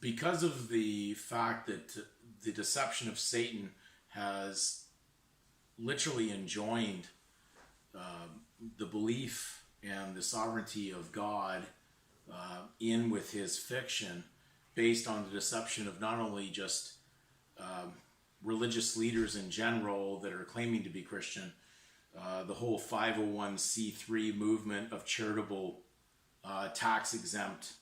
because of the fact that the deception of Satan has literally enjoined the belief and the sovereignty of God in with his fiction, based on the deception of not only just religious leaders in general that are claiming to be Christian, the whole 501c3 movement of charitable tax-exempt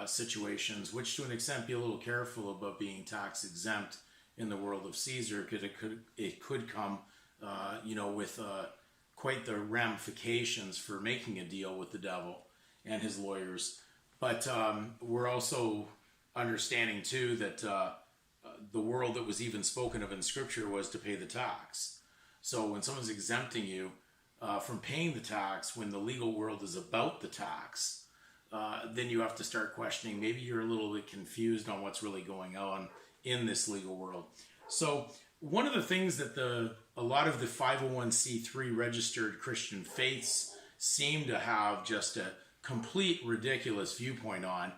situations, which to an extent be a little careful about being tax-exempt in the world of Caesar, because it could come with quite the ramifications for making a deal with the devil and his lawyers. But we're also understanding too that the world that was even spoken of in Scripture was to pay the tax. So when someone's exempting you from paying the tax, when the legal world is about the tax, then you have to start questioning. Maybe you're a little bit confused on what's really going on in this legal world. So one of the things that a lot of the 501c3 registered Christian faiths seem to have just a complete ridiculous viewpoint on,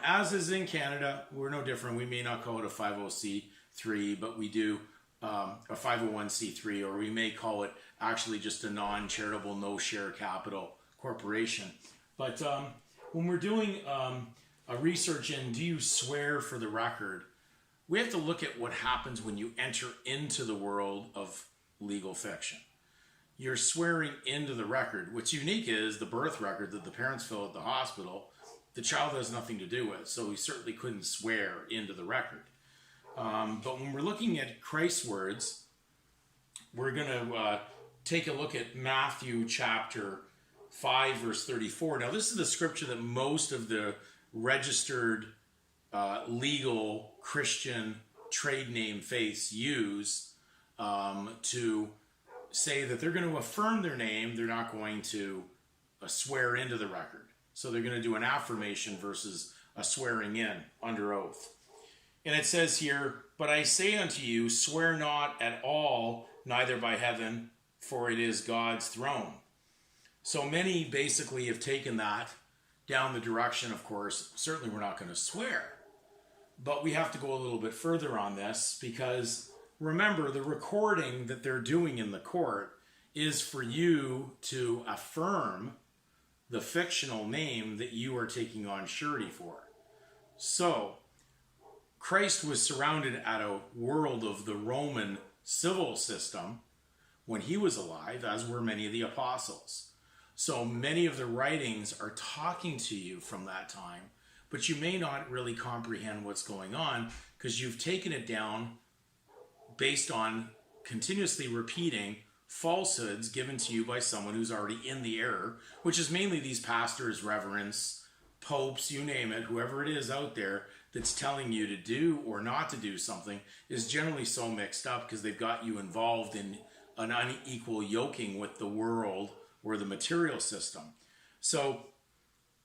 as is in Canada. We're no different. We may not call it a 50c3, but we do a 501c3, or we may call it actually just a non-charitable, no-share capital corporation. But when we're doing a research in do you swear for the record, we have to look at what happens when you enter into the world of legal fiction. You're swearing into the record. What's unique is the birth record that the parents fill at the hospital, the child has nothing to do with, so he certainly couldn't swear into the record. But when we're looking at Christ's words, we're going to take a look at Matthew chapter 5, verse 34. Now, this is the scripture that most of the registered legal Christian trade name faiths use to say that they're going to affirm their name. They're not going to swear into the record. So they're going to do an affirmation versus a swearing in under oath. And it says here, "But I say unto you, swear not at all, neither by heaven, for it is God's throne." So many basically have taken that down the direction, of course, certainly we're not going to swear. But we have to go a little bit further on this, because remember, the recording that they're doing in the court is for you to affirm the fictional name that you are taking on surety for. So Christ was surrounded at a world of the Roman civil system when he was alive, as were many of the apostles. So many of the writings are talking to you from that time, but you may not really comprehend what's going on because you've taken it down based on continuously repeating falsehoods given to you by someone who's already in the error, which is mainly these pastors, reverends, popes, you name it, whoever it is out there that's telling you to do or not to do something is generally so mixed up because they've got you involved in an unequal yoking with the world or the material system. So,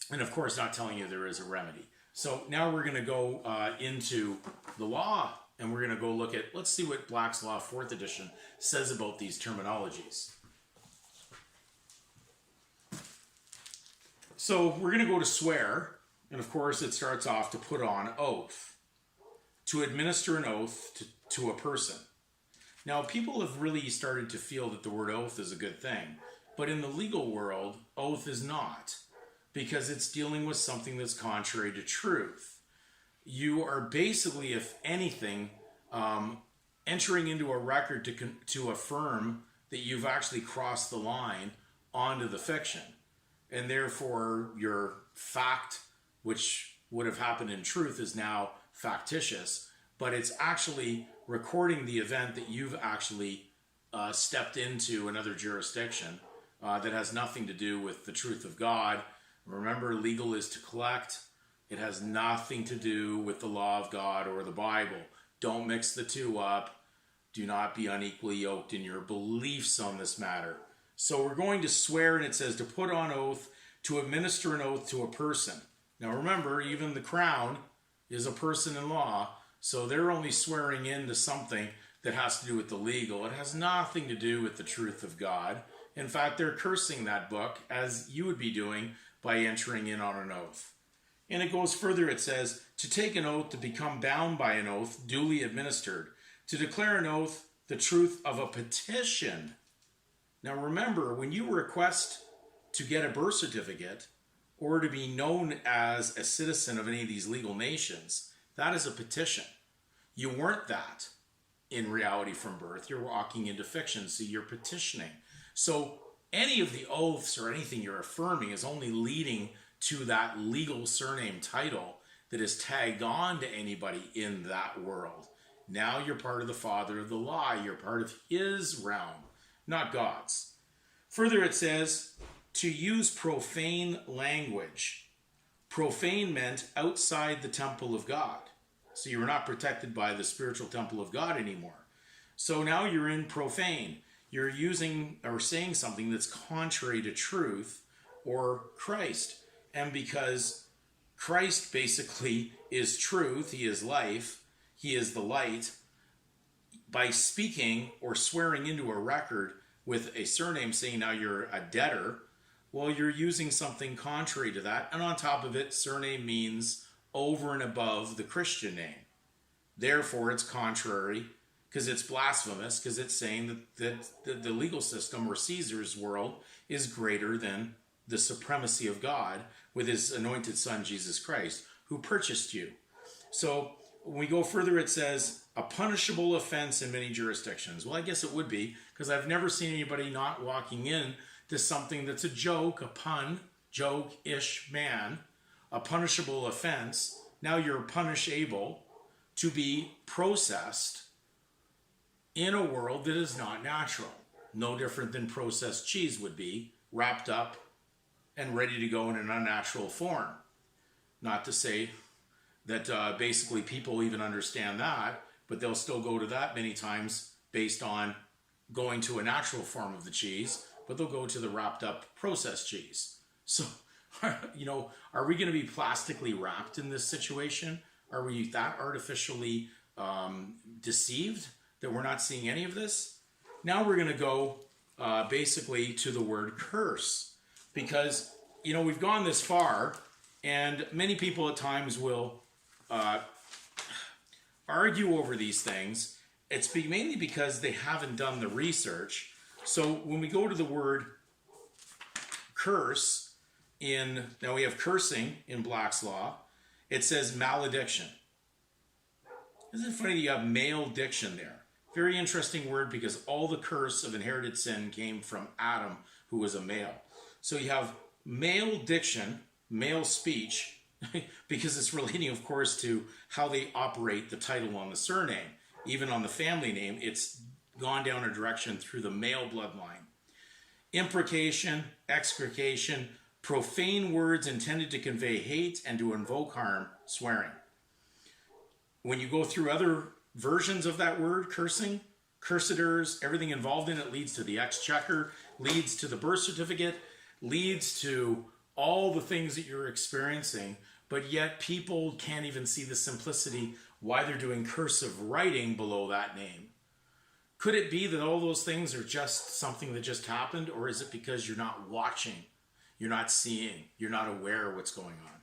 and of course not telling you there is a remedy. So now we're going to go into the law, and we're going to go look at, let's see what Black's Law 4th edition says about these terminologies. So we're going to go to swear, and of course it starts off to put on oath, to administer an oath to a person. Now people have really started to feel that the word oath is a good thing, but in the legal world, oath is not, because it's dealing with something that's contrary to truth. You are basically, if anything, entering into a record to affirm that you've actually crossed the line onto the fiction. And therefore, your fact, which would have happened in truth, is now factitious. But it's actually recording the event that you've actually stepped into another jurisdiction that has nothing to do with the truth of God. Remember, legal is to collect. It has nothing to do with the law of God or the Bible. Don't mix the two up. Do not be unequally yoked in your beliefs on this matter. So we're going to swear, and it says to put on oath, to administer an oath to a person. Now remember, even the crown is a person in law, so they're only swearing into something that has to do with the legal. It has nothing to do with the truth of God. In fact, they're cursing that book, as you would be doing by entering in on an oath. And it goes further. It says, to take an oath, to become bound by an oath duly administered, to declare an oath, the truth of a petition. Now remember, when you request to get a birth certificate or to be known as a citizen of any of these legal nations, that is a petition. You weren't that in reality from birth. You're walking into fiction, so you're petitioning. So any of the oaths or anything you're affirming is only leading to that legal surname title that is tagged on to anybody in that world. Now you're part of the father of the law. You're part of his realm, not God's. Further, it says to use profane language. Profane meant outside the temple of God. So you were not protected by the spiritual temple of God anymore. So now you're in profane. You're using or saying something that's contrary to truth or Christ. And because Christ basically is truth, he is life, he is the light, by speaking or swearing into a record with a surname saying now you're a debtor, well, you're using something contrary to that. And on top of it, surname means over and above the Christian name. Therefore, it's contrary because it's blasphemous, because it's saying that the legal system or Caesar's world is greater than the supremacy of God with his anointed son, Jesus Christ, who purchased you. So when we go further, it says a punishable offense in many jurisdictions. Well, I guess it would be, because I've never seen anybody not walking in to something that's a joke, a pun, joke-ish man, a punishable offense. Now you're punishable to be processed in a world that is not natural. No different than processed cheese would be, wrapped up and ready to go in an unnatural form. Not to say that basically people even understand that, but they'll still go to that many times based on going to a natural form of the cheese, but they'll go to the wrapped up processed cheese. So, you know, are we going to be plastically wrapped in this situation? Are we that artificially deceived that we're not seeing any of this? Now we're going to go basically to the word curse, because, you know, we've gone this far, and many people at times will argue over these things. It's mainly because they haven't done the research. So when we go to the word curse, now we have cursing in Black's Law, it says malediction. Isn't it funny that you have malediction there? Very interesting word, because all the curse of inherited sin came from Adam, who was a male. So you have malediction, male speech, because it's relating, of course, to how they operate the title on the surname. Even on the family name, it's gone down a direction through the male bloodline. Imprecation, execration, profane words intended to convey hate and to invoke harm, swearing. When you go through other versions of that word, cursing, curseters, everything involved in it leads to the exchequer, leads to the birth certificate, leads to all the things that you're experiencing, but yet people can't even see the simplicity why they're doing cursive writing below that name. Could it be that all those things are just something that just happened, or is it because you're not watching, you're not seeing, you're not aware of what's going on?